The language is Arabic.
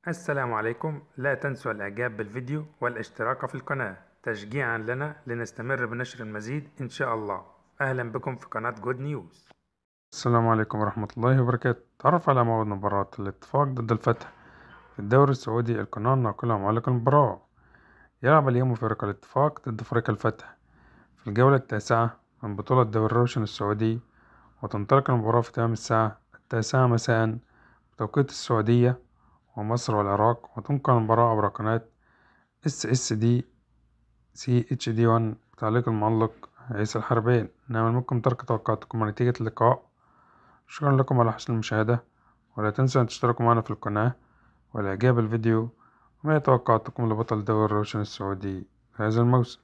السلام عليكم. لا تنسوا الإعجاب بالفيديو والاشتراك في القناة تشجيعا لنا لنستمر بنشر المزيد إن شاء الله. أهلا بكم في قناة جود نيوز. السلام عليكم ورحمة الله وبركاته. تعرف على موعد مباراة الاتفاق ضد الفتح في الدوري السعودي. القناة ناقلة معلق المباراة. يلعب اليوم فريق الاتفاق ضد فريق الفتح في الجولة التاسعة من بطولة دوري الروشن السعودي، وتنطلق المباراة في تمام الساعة 9 مساء بتوقيت السعودية ومصر والعراق، وتنقل المباراة عبر قناة SSD CHD1 بتعليق المعلق عيسى الحربين. نعمل منكم ترك توقعاتكم ونتيجة اللقاء. شكرا لكم على حسن المشاهدة، ولا تنسوا أن تشتركوا معنا في القناة والإعجاب بالفيديو. وما توقعاتكم لبطل دوري الروشن السعودي في هذا الموسم؟